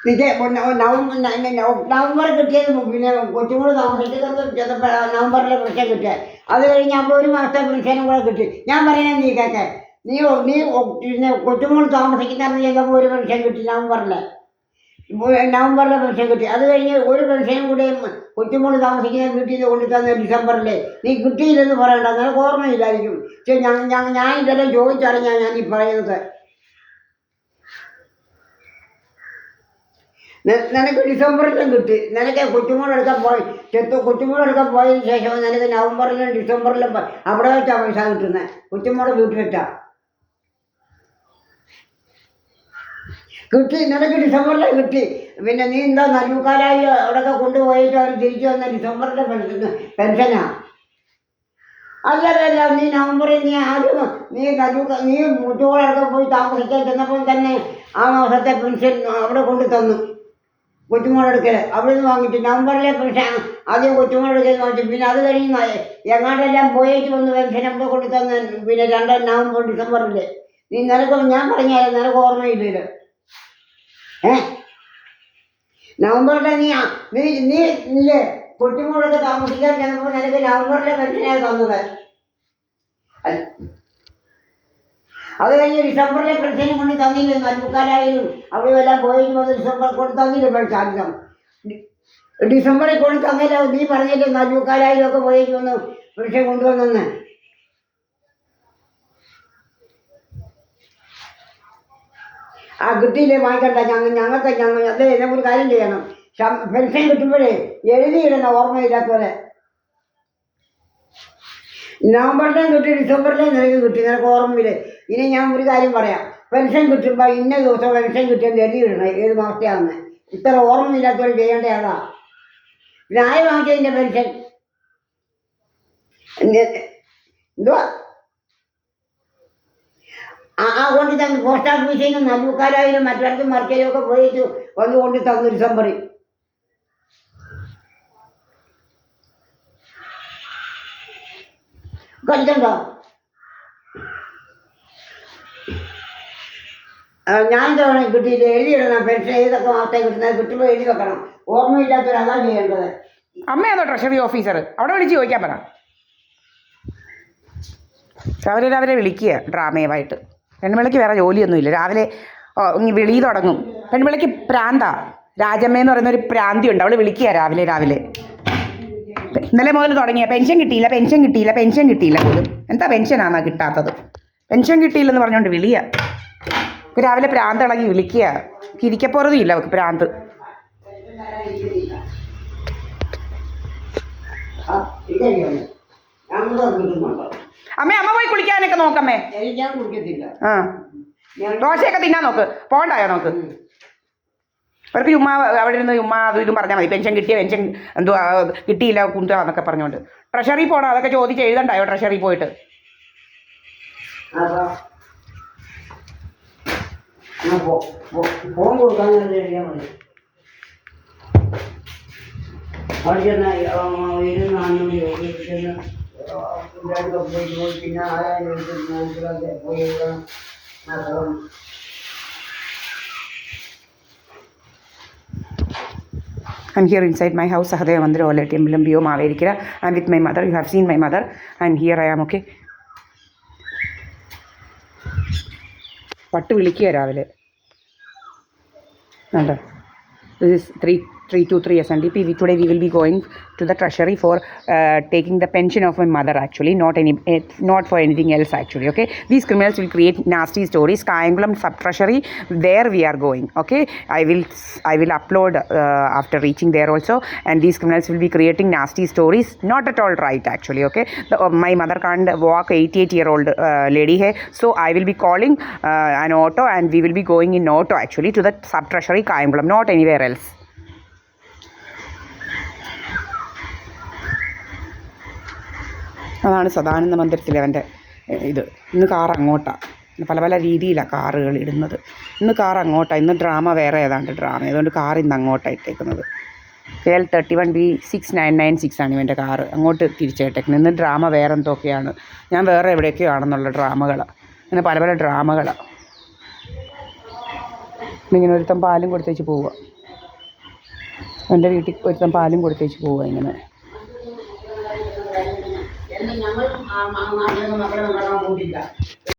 ഇത് നവംബർ കിട്ടിയത് പിന്നെ കൊച്ചുകൂടെ താമസിക്കുന്നത് നവംബറിലെ പെൻഷൻ കിട്ടിയത്. അത് കഴിഞ്ഞ് അപ്പോൾ 1 മാസത്തെ പെൻഷനും കൂടെ കിട്ടി. ഞാൻ പറയുന്നത് നീ കേട്ടെ, നീ പിന്നെ കൊച്ചുമോൾ താമസിക്കുന്ന ചെന്നപ്പോൾ 1 പെൻഷൻ കിട്ടി നവംബറിലെ പെൻഷൻ കിട്ടി. അത് കഴിഞ്ഞ് 1 പെൻഷനും കൂടെ കൊച്ചുമോൾ താമസിക്കുന്ന വീട്ടിൽ നിന്ന് കൊണ്ടു തന്നെ ഡിസംബറിൽ. നീ കിട്ടിയില്ലെന്ന് പറയണ്ട, നിനക്ക് ഓർമ്മയില്ലായിരിക്കും. പക്ഷേ ഞാൻ ഇതെല്ലാം ചോദിച്ചറിഞ്ഞാൽ ഞാൻ ഈ പറയുന്നത്. നിനക്ക് ഡിസംബറിലും കിട്ടി. നിനക്ക് കൊച്ചുമോളെടുക്കാൻ പോയതിന് ശേഷം നിനക്ക് നവംബറിലും ഡിസംബറിലും അവിടെ വെച്ചാണ് പൈസ കിട്ടുന്നത്. കൊച്ചുമോളെ വീട്ടിൽ വെച്ചാൽ കിട്ടി. നിനക്ക് ഡിസംബറിലെ കിട്ടി. പിന്നെ നീ എന്താ നല്ലൂക്കാലായി അവിടെയൊക്കെ കൊണ്ടുപോയിട്ട് അവർ തിരിച്ചു വന്ന ഡിസംബറിലെ പെൻഷനാ. അല്ലല്ല, നീ നവംബറിൽ നീ ആദ്യം നീ കൊച്ചുമോളൊക്കെ പോയി താമസിക്കാൻ ചെന്നപ്പോൾ തന്നെ ആ മാസത്തെ പെൻഷൻ അവിടെ കൊണ്ടു തന്നു. കൊച്ചുമോളെടുക്കൽ അവിടെ നിന്ന് വാങ്ങിച്ചു. നവംബറിലെ പെൻഷൻ ആദ്യം കൊച്ചുമോളെടുക്കൽ വാങ്ങിച്ചു. പിന്നെ അത് കഴിഞ്ഞ് എങ്ങാണ്ടെല്ലാം പോയിട്ട് വന്ന് പെൻഷൻ അവിടെ കൊണ്ടു തന്നു. പിന്നെ 2 നവംബർ ഡിസംബറിൽ. നീ നിനക്ക് ഞാൻ പറഞ്ഞാൽ നിനക്ക് ഓർമ്മയില്ലല്ലോ. നവംബറിലെ നീ കൊച്ചുമോളൊക്കെ താമസിക്കാൻ ചെന്നപ്പോൾ നിനക്ക് നവംബറിലെ പെൻഷനാണ് തന്നത്. അത് കഴിഞ്ഞ് ഡിസംബറിലെ പെൻഷനും കൊണ്ട് തന്നില്ല. നല്ലൂക്കാലായാലും അവിടെ എല്ലാം പോയിട്ട് വന്ന് ഡിസംബർ കൊണ്ട് തന്നില്ല പെൻഷൻ. ഡിസംബറിൽ കൊണ്ട് തന്നില്ല. നീ പറഞ്ഞില്ലേ നല്ലൂക്കാലായാലൊക്കെ പോയിട്ട് വന്ന് പെൻഷൻ കൊണ്ടുവന്നെന്ന്. കിട്ടിയില്ലേ വാങ്ങിക്കണ്ട. ഞങ്ങൾക്ക് അല്ലേ എന്നെ ഒരു കാര്യം ചെയ്യണം. പെൻഷൻ കിട്ടുമ്പോഴേ എഴുതിയിടുന്ന ഓർമ്മയില്ലാത്തവരെ. നവംബറിലേയും കിട്ടി, ഡിസംബറിലേയും നിനക്ക് കിട്ടി, നിനക്ക് ഓർമ്മയില്ലേ. ഇനി ഞാൻ ഒരു കാര്യം പറയാം. പെൻഷൻ കിട്ടുമ്പോൾ ഇന്ന ദിവസം പെൻഷൻ കിട്ടിയെന്ന് എഴുതിയിടണം, ഏത് മാസത്തെയാണെന്ന്. ഇത്ര ഓർമ്മയില്ലാത്തവർ ചെയ്യേണ്ട ആളാ. പിന്നെ ആര് വാങ്ങിച്ചതിൻ്റെ പെൻഷൻ എന്തുവാ? കൊണ്ട് തന്നു. പോസ്റ്റ് ഓഫീസിൽ നിന്ന് നല്ലൂക്കാലായാലും മറ്റിടത്തും മറിക്കലും ഒക്കെ പോയിട്ട് വന്ന് കൊണ്ട് തന്നു ഡിസംബറിൽ. കളിക്കണ്ടോ? ഞാൻ തവണ കിട്ടിയില്ല. എഴുതിയിടണം പെൻഷൻ ഏതൊക്കെ മാസത്തെ കിട്ടുന്നത്. കിട്ടുമ്പോൾ എഴുതി വെക്കണം. ഓർമ്മയില്ലാത്തവരതാ ചെയ്യേണ്ടത്. അമ്മയാണോ ട്രഷറി ഓഫീസർ? അവിടെ വിളിച്ച് ചോദിക്കാൻ പറ. രാവിലെ വിളിക്കുക ഡ്രാമയുമായിട്ട്. പെൺപിള്ളയ്ക്ക് വേറെ ജോലിയൊന്നുമില്ല. രാവിലെ വിളി തുടങ്ങും. പെൺപിള്ളയ്ക്ക് പ്രാന്താ. രാജമ്മയെന്ന് പറയുന്ന ഒരു പ്രാന്തിയുണ്ട്. അവൾ വിളിക്കുക രാവിലെ. ഇന്നലെ മുതൽ തുടങ്ങിയ പെൻഷൻ കിട്ടിയില്ല പോലും. എന്താ പെൻഷനാണോ കിട്ടാത്തത്? പെൻഷൻ കിട്ടിയില്ലെന്ന് പറഞ്ഞുകൊണ്ട് വിളിയാ. രാവിലെ പ്രാന്ത് ഇളകി വിളിക്കുക. ഇരിക്കപ്പോറതും ഇല്ല അവൾക്ക് പ്രാന്ത്. അമ്മ പോയി കുളിക്കാനൊക്കെ നോക്കമ്മേ. ദോശയൊക്കെ തിന്നാൻ നോക്ക്. പോണ്ടായോ നോക്ക്. അവർക്ക് ചുമ്മാ അവിടെ ഇരുന്ന് ചുമ്മാ അതും ഇതും പറഞ്ഞാൽ മതി. പെൻഷൻ എന്തുവാ കിട്ടിയില്ല കുന്താന്നൊക്കെ പറഞ്ഞുകൊണ്ട്. ട്രഷറി പോകണം. അതൊക്കെ ചോദിച്ച് എഴുതണ്ടായോ ട്രഷറി പോയിട്ട്? I'm here inside my house, Sahadeva Mandir, Temple, Bio Maverikira. I'm with my mother. You have seen my mother, and here I am. Okay. പട്ട് വിളിക്കുക രാവിലെ. This is 323 SNDP. Today we will be going to the treasury for taking the pension of my mother actually, not for anything else actually. Okay, these criminals will create nasty stories. Kayangulam sub treasury, there we are going. Okay, I will upload after reaching there also, and these criminals will be creating nasty stories. Not at all right actually. Okay, my mother can't walk. 88-year-old lady hai, so I will be calling an auto, and we will be going in auto actually to the sub treasury Kayangulam, not anywhere else. അതാണ് സദാനന്ദ മന്ദിരത്തിലെ അവൻ്റെ ഇത്. ഇന്ന് car അങ്ങോട്ടാണ്. പല രീതിയിലാണ് കാറുകൾ ഇടുന്നത്. ഇന്ന് കാർ അങ്ങോട്ടാണ്. ഇന്ന് ഡ്രാമ വേറെ ഏതാണ്ട് ഡ്രാമ. അതുകൊണ്ട് കാർ ഇന്ന് അങ്ങോട്ടാണ് ഇട്ടേക്കുന്നത്. KL 31B6996 ആണ് ഇവൻ്റെ കാറ്. അങ്ങോട്ട് തിരിച്ചേട്ടേക്കുന്നത്. ഇന്ന് ഡ്രാമ വേറെ എന്തൊക്കെയാണ്. ഞാൻ വേറെ എവിടെയൊക്കെയോ ആണെന്നുള്ള ഡ്രാമകളാണ്. അങ്ങനെ പല ഡ്രാമകളാണ്. ഇങ്ങനെ ഒരുത്തൻ പാലും കൊടുത്തേച്ച് പോവുക. എൻ്റെ വീട്ടിൽ ഒരുത്തൻ പാലും കൊടുത്തേച്ച് പോവുക ഇങ്ങനെ. ഞങ്ങൾ മക്കളെ നോക്കാൻ പോയിട്ടില്ല.